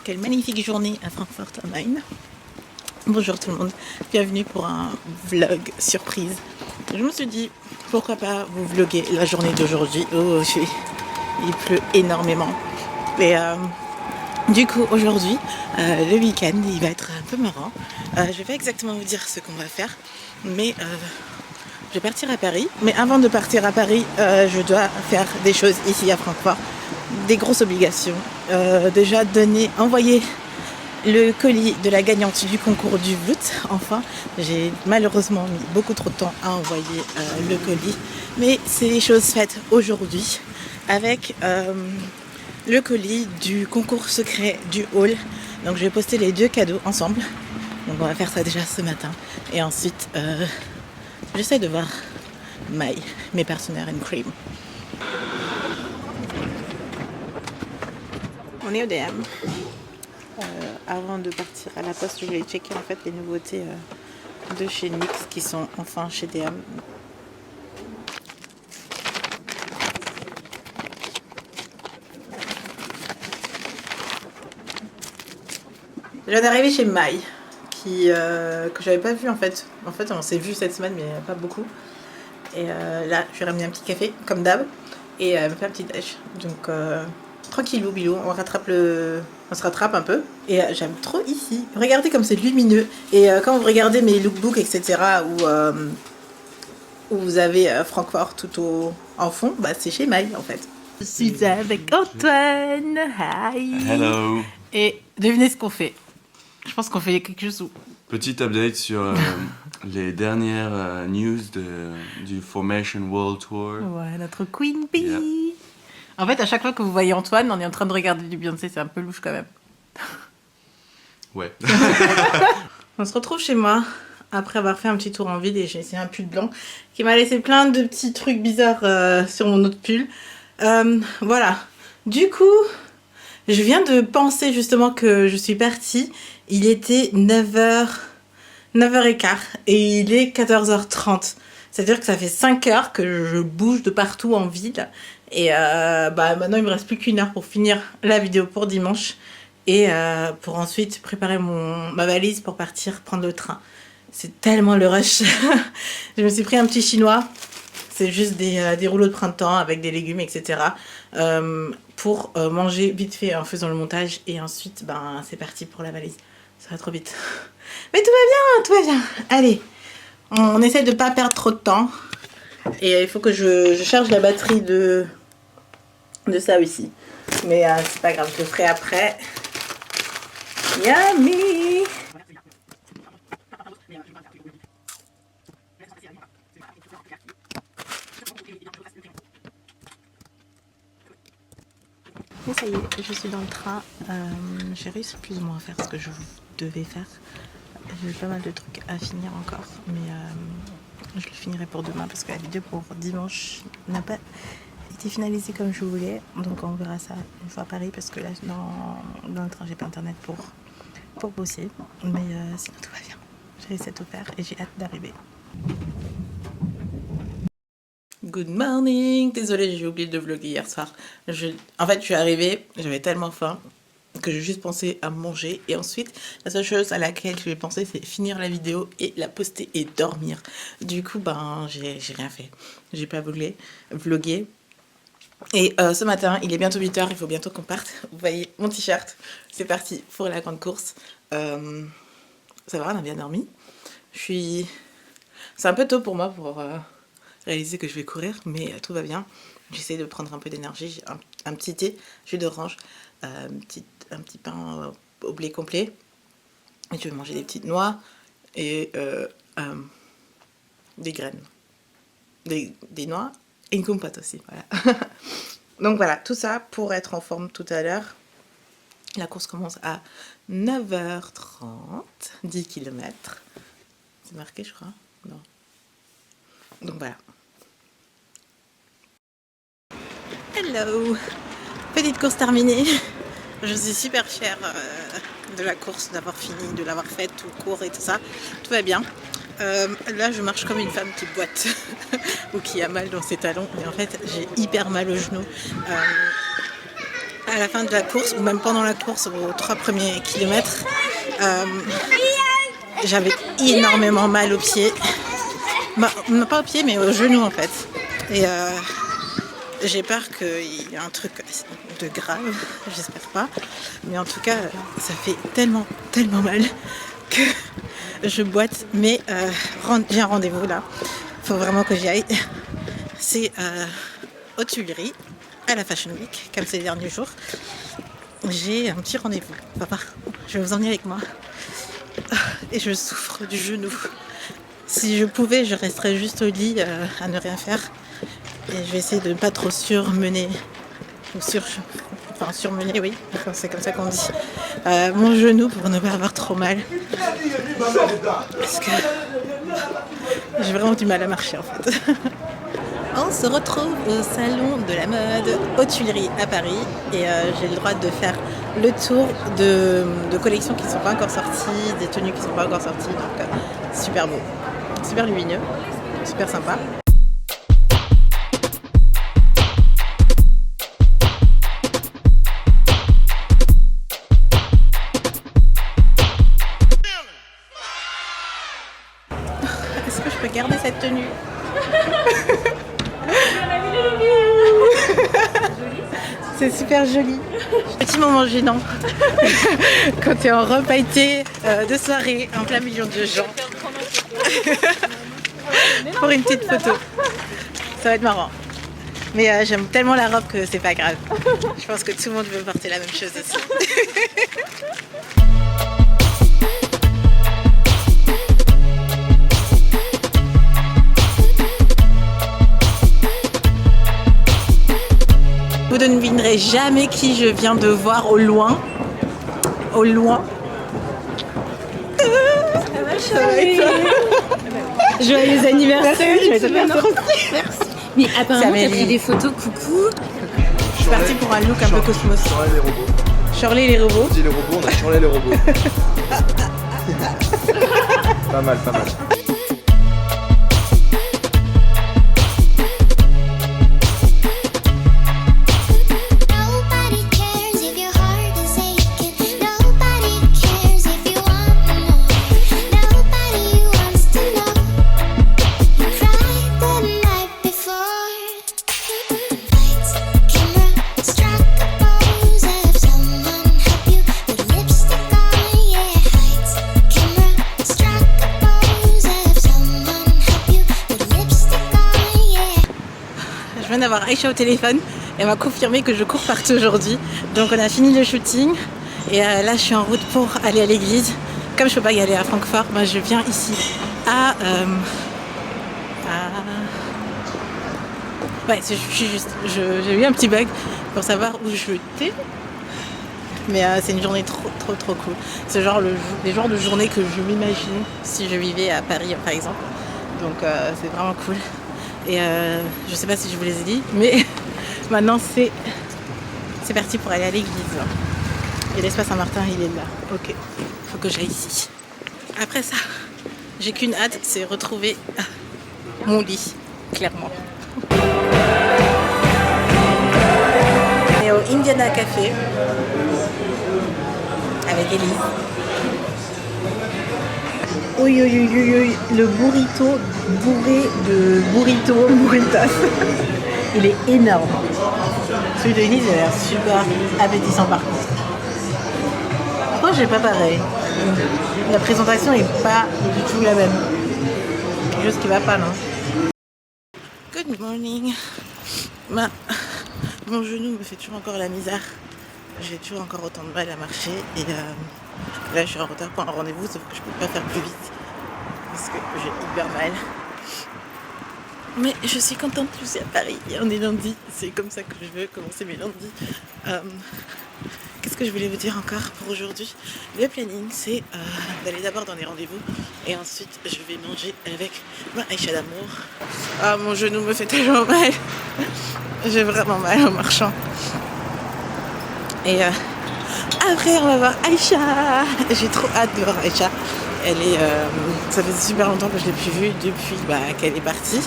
Quelle magnifique journée à Francfort am Main. Bonjour tout le monde, bienvenue pour un vlog surprise. Je me suis dit, pourquoi pas vous vlogger la journée d'aujourd'hui. Il pleut énormément. Et du coup, aujourd'hui, le week-end, il va être un peu marrant. Je vais pas exactement vous dire ce qu'on va faire, mais je vais partir à Paris. Mais avant de partir à Paris, je dois faire des choses ici à Francfort. Des grosses obligations. Déjà envoyer le colis de la gagnante du concours du Vloed. Enfin, j'ai malheureusement mis beaucoup trop de temps à envoyer le colis. Mais c'est les choses faites aujourd'hui avec le colis du concours secret du hall. Donc je vais poster les deux cadeaux ensemble. Donc on va faire ça déjà ce matin. Et ensuite, j'essaie de voir mes partenaires in cream. On est au DM. Avant de partir à la poste, je voulais checker en fait les nouveautés de chez NYX qui sont enfin chez DM. Je viens d'arriver chez Maï, que j'avais pas vu en fait. En fait, on s'est vu cette semaine, mais pas beaucoup. Et là, je vais ramener un petit café, comme d'hab, et me faire un petit déj. Donc, tranquillou, bilou, on se rattrape un peu. Et j'aime trop ici. Regardez comme c'est lumineux. Et quand vous regardez mes lookbooks, etc., où vous avez Francfort tout en fond, bah, c'est chez Maï en fait. Je suis avec Antoine. Hi. Hello. Et devinez ce qu'on fait. Je pense qu'on fait quelque chose. Petit update sur les dernières news du Formation World Tour. Ouais, notre Queen Bee. Yeah. En fait, à chaque fois que vous voyez Antoine, on est en train de regarder du Beyoncé, c'est un peu louche quand même. Ouais. On se retrouve chez moi après avoir fait un petit tour en ville et j'ai essayé un pull blanc qui m'a laissé plein de petits trucs bizarres sur mon autre pull. Voilà. Du coup, je viens de penser justement que je suis partie. Il était 9h15 et il est 14h30. C'est-à-dire que ça fait 5 heures que je bouge de partout en ville. Et maintenant, il me reste plus qu'une heure pour finir la vidéo pour dimanche. Et pour ensuite préparer ma valise pour partir prendre le train. C'est tellement le rush. Je me suis pris un petit chinois. C'est juste des rouleaux de printemps avec des légumes, etc. Pour manger vite fait en faisant le montage. Et ensuite, c'est parti pour la valise. Ça va trop vite. Mais tout va bien. Allez, on essaie de ne pas perdre trop de temps. Et il faut que je charge la batterie de ça aussi. Mais c'est pas grave, je le ferai après. Yummy! Et ça y est, je suis dans le train. J'ai réussi plus ou moins à faire ce que je devais faire. J'ai pas mal de trucs à finir encore, mais je le finirai pour demain parce que la vidéo pour dimanche n'a pas été finalisée comme je voulais. Donc on verra ça une fois à Paris parce que là dans le train j'ai pas internet pour bosser. Mais sinon tout va bien. J'ai réussi à tout faire et j'ai hâte d'arriver. Good morning. Désolée, j'ai oublié de vlogger hier soir. En fait, je suis arrivée, j'avais tellement faim que j'ai juste pensé à manger. Et ensuite, la seule chose à laquelle je vais penser, c'est finir la vidéo et la poster et dormir. Du coup, j'ai rien fait. J'ai pas vlogué. Et ce matin, il est bientôt 8h, il faut bientôt qu'on parte. Vous voyez mon t-shirt, c'est parti pour la grande course. Ça va, on a bien dormi. C'est un peu tôt pour moi pour réaliser que je vais courir, mais tout va bien. J'essaie de prendre un peu d'énergie. J'ai un petit thé, jus d'orange, un petit pain au blé complet. Et je vais manger des petites noix et des graines. Des noix et une compote aussi. Voilà. Donc voilà, tout ça pour être en forme tout à l'heure. La course commence à 9h30, 10 km. C'est marqué, je crois. Non. Donc voilà. Hello! Petite course terminée. Je suis super fière de la course, d'avoir fini, de l'avoir faite, tout court et tout ça. Tout va bien. Là, je marche comme une femme qui boite ou qui a mal dans ses talons. Mais en fait, j'ai hyper mal au genou. à la fin de la course, ou même pendant la course, aux 3 premiers kilomètres, j'avais énormément mal aux pieds. Bah, non, pas aux pieds, mais aux genoux en fait. Et j'ai peur qu'il y ait un truc de grave, j'espère pas. Mais en tout cas, ça fait tellement mal que je boite. Mais j'ai un rendez-vous là. Faut vraiment que j'y aille. C'est aux Tuileries, à la Fashion Week, comme ces derniers jours. J'ai un petit rendez-vous. Papa, je vais vous emmener avec moi. Et je souffre du genou. Si je pouvais, je resterais juste au lit à ne rien faire. Et je vais essayer de ne pas trop surmener. Surmener, oui, c'est comme ça qu'on dit. Mon genou pour ne pas avoir trop mal. Parce que j'ai vraiment du mal à marcher en fait. On se retrouve au salon de la mode aux Tuileries à Paris et j'ai le droit de faire le tour de collections qui ne sont pas encore sorties, des tenues qui ne sont pas encore sorties, donc super beau, super lumineux, super sympa. Est-ce que je peux garder cette tenue? C'est super joli. Petit moment gênant quand t'es en robe pailletée de soirée en plein milieu de gens pour une petite photo. Ça va être marrant. Mais j'aime tellement la robe que c'est pas grave. Je pense que tout le monde veut porter la même chose aussi. Vous ne devinerez jamais qui je viens de voir au loin. Au loin. Joyeux anniversaire. Merci. Mais apparemment t'as pris des photos, coucou. Je suis partie pour un look un peu cosmos. Shirley les robots. Shirley les robots. On dit les robots, on a Shirley les robots. Pas mal, pas mal. Je viens d'avoir Aïcha au téléphone. Elle m'a confirmé que je cours partout aujourd'hui. Donc on a fini le shooting. Et là je suis en route pour aller à l'église. Comme je peux pas y aller à Francfort, moi je viens ici à... Ouais, j'ai eu un petit bug pour savoir où j'étais. Mais c'est une journée trop cool. C'est genre les genres de journée que je m'imagine si je vivais à Paris par exemple. Donc c'est vraiment cool. Et je sais pas si je vous les ai dit, mais maintenant c'est parti pour aller à l'église. Et l'espace Saint-Martin il est là. Ok, faut que j'aille ici. Après ça, j'ai qu'une hâte, c'est retrouver mon lit, clairement. On est au Indiana Café avec Elise. Oui, le burrito bourré de burritas. Il est énorme. Celui de Elise a l'air super appétissant par contre. Moi j'ai pas pareil. La présentation est pas du tout la même. Quelque chose qui va pas, non? Good morning. Mon genou me fait toujours encore la misère. J'ai toujours encore autant de mal à marcher et là je suis en retard pour un rendez-vous, sauf que je peux pas faire plus vite parce que j'ai hyper mal. Mais je suis contente, je suis à Paris et on est lundi, c'est comme ça que je veux commencer mes lundis. Qu'est-ce que je voulais vous dire encore pour aujourd'hui? Le planning c'est d'aller d'abord dans les rendez-vous et ensuite je vais manger avec ma Aïcha d'amour. Ah, mon genou me fait tellement mal. J'ai vraiment mal en marchant. Et après on va voir Aïcha. J'ai trop hâte de voir Aïcha. Elle est, ça fait super longtemps que je l'ai plus vue depuis qu'elle est partie.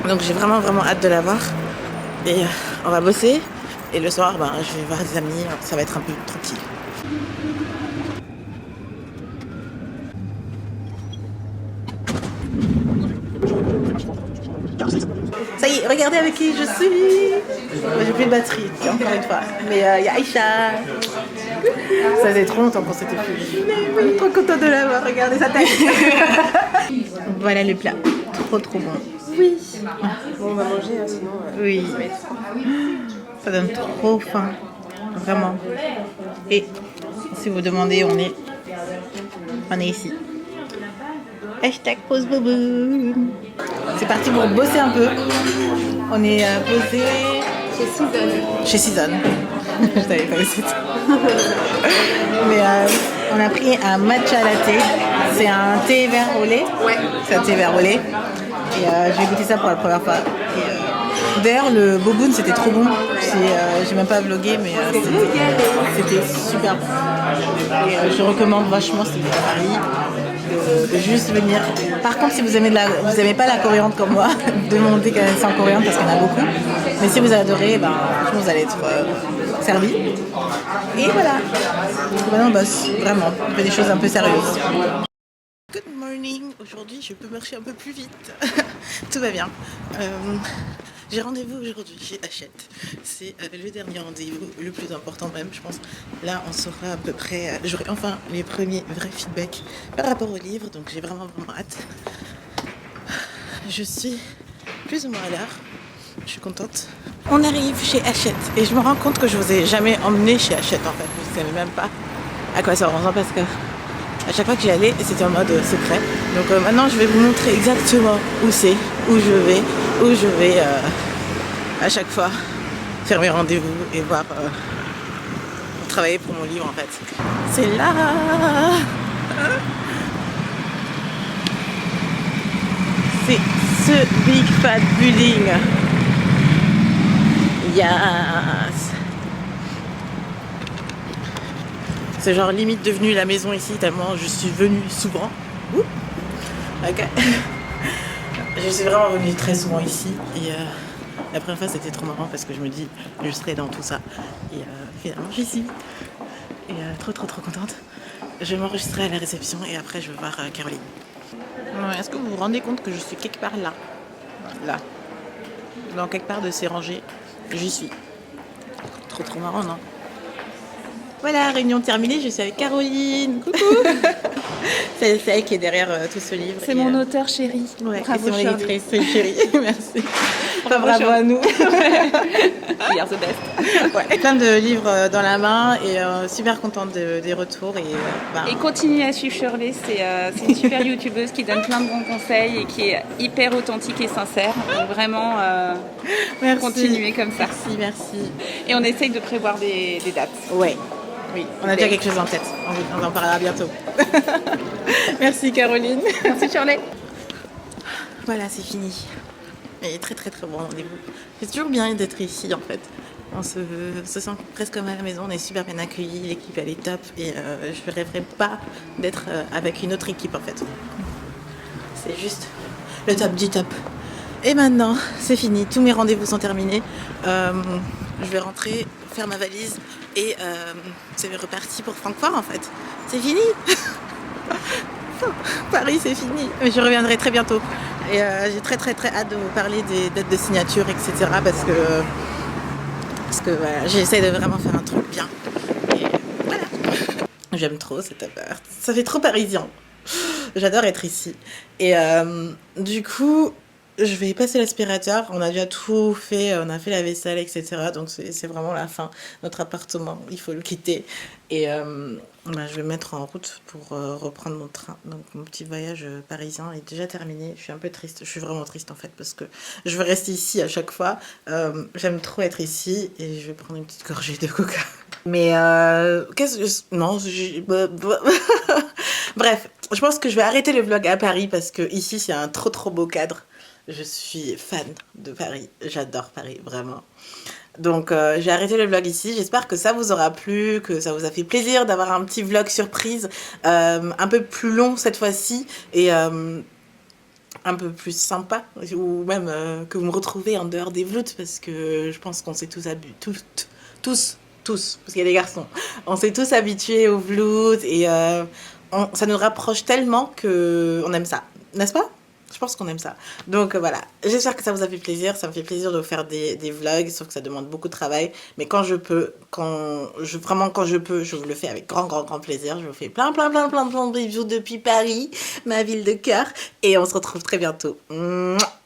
Donc j'ai vraiment hâte de la voir. Et on va bosser. Et le soir, ben, je vais voir des amis, ça va être un peu tranquille. Ça y est, regardez avec qui je suis. J'ai plus de batterie, encore une fois. Mais il y a Aïcha. Ça faisait trop longtemps qu'on s'était plus. Mais oui, trop contente de la voir. Regardez sa tête. Voilà le plat. Trop bon. Oui. Bon, on va manger, sinon. Oui. Ça donne trop faim. Vraiment. Et si vous demandez, on est ici. Hashtag pause bobo. C'est parti pour bosser un peu. On est posé chez Season. Je savais pas où c'était. Mais on a pris un matcha latte. C'est un thé vert au lait. Ouais. C'est un thé vert au lait. Et j'ai goûté ça pour la première fois. D'ailleurs, le boboon c'était trop bon. J'ai même pas vlogué, mais c'était super bon. Et je recommande vachement si vous êtes à Paris de juste venir. Par contre, si vous aimez pas la coriandre comme moi, demandez quand même sans coriandre parce qu'il y en a beaucoup. Mais si vous adorez, franchement, vous allez être servi. Et voilà. Maintenant, on bosse vraiment. On fait des choses un peu sérieuses. Good morning. Aujourd'hui, je peux marcher un peu plus vite. Tout va bien. J'ai rendez-vous aujourd'hui chez Hachette. C'est le dernier rendez-vous, le plus important même, je pense. Là, on saura à peu près... J'aurai enfin les premiers vrais feedbacks par rapport au livre, donc j'ai vraiment hâte. Je suis plus ou moins à l'heure. Je suis contente. On arrive chez Hachette et je me rends compte que je vous ai jamais emmené chez Hachette en fait. Vous ne savez même pas à quoi ça ressemble parce que à chaque fois que j'y allais, c'était en mode secret. Donc maintenant, je vais vous montrer exactement où c'est, où je vais à chaque fois faire mes rendez-vous et voir travailler pour mon livre en fait. C'est là. C'est ce big fat building. Yes. C'est genre limite devenu la maison ici tellement je suis venue souvent. Ouh. Ok. Je suis vraiment venue très souvent ici et la première fois c'était trop marrant parce que je me dis je serai dans tout ça et finalement j'y suis et trop contente. Je vais m'enregistrer à la réception et après je vais voir Caroline. Est-ce que vous vous rendez compte que je suis quelque part là? Là. Dans quelque part de ces rangées, j'y suis. Trop marrant, non? Voilà, réunion terminée, je suis avec Caroline. Coucou. C'est elle qui est derrière tout ce livre. C'est mon auteur chéri. Ouais, Bravo, c'est mon éditrice chérie. Merci. Bravo à nous. We are the best. Ouais, plein de livres dans la main et super contente des retours. Et continuez à suivre Shirley, c'est une super youtubeuse qui donne plein de bons conseils et qui est hyper authentique et sincère. Donc vraiment, continuez comme ça. Merci. Et on essaye de prévoir des dates. Ouais. Oui, on a déjà quelque chose en tête. On en parlera bientôt. Merci Caroline. Merci Shirley. Voilà, c'est fini. Et très bon rendez-vous. C'est toujours bien d'être ici en fait. On se sent presque comme à la maison, on est super bien accueillis, l'équipe elle est top et je ne rêverais pas d'être avec une autre équipe en fait. C'est juste le top du top. Et maintenant, c'est fini, tous mes rendez-vous sont terminés. Je vais rentrer, faire ma valise et c'est reparti pour Francfort en fait. C'est fini. Paris, c'est fini. Mais je reviendrai très bientôt. Et j'ai très hâte de vous parler des dates de signature, etc. Parce que voilà, j'essaie de vraiment faire un truc bien. Et voilà. J'aime trop cet appart. Ça fait trop parisien. J'adore être ici. Et du coup, je vais passer l'aspirateur. On a déjà tout fait. On a fait la vaisselle, etc. Donc c'est vraiment la fin. Notre appartement, il faut le quitter. Et je vais me mettre en route pour reprendre mon train. Donc mon petit voyage parisien est déjà terminé. Je suis un peu triste. Je suis vraiment triste en fait parce que je veux rester ici à chaque fois. J'aime trop être ici et je vais prendre une petite gorgée de coca. Mais bref, je pense que je vais arrêter le vlog à Paris parce que ici c'est un trop beau cadre. Je suis fan de Paris. J'adore Paris, vraiment. Donc j'ai arrêté le vlog ici, j'espère que ça vous aura plu, que ça vous a fait plaisir d'avoir un petit vlog surprise, un peu plus long cette fois-ci et un peu plus sympa, ou même que vous me retrouvez en dehors des vlogs parce que je pense qu'on s'est tous tous, parce qu'il y a des garçons. On s'est tous habitués au vlog et ça nous rapproche tellement qu'on aime ça, n'est-ce pas? Je pense qu'on aime ça. Donc voilà, j'espère que ça vous a fait plaisir. Ça me fait plaisir de faire des vlogs, sauf que ça demande beaucoup de travail. Mais quand je peux, vraiment quand je peux, je vous le fais avec grand plaisir. Je vous fais plein de reviews depuis Paris, ma ville de cœur. Et on se retrouve très bientôt. Mouah.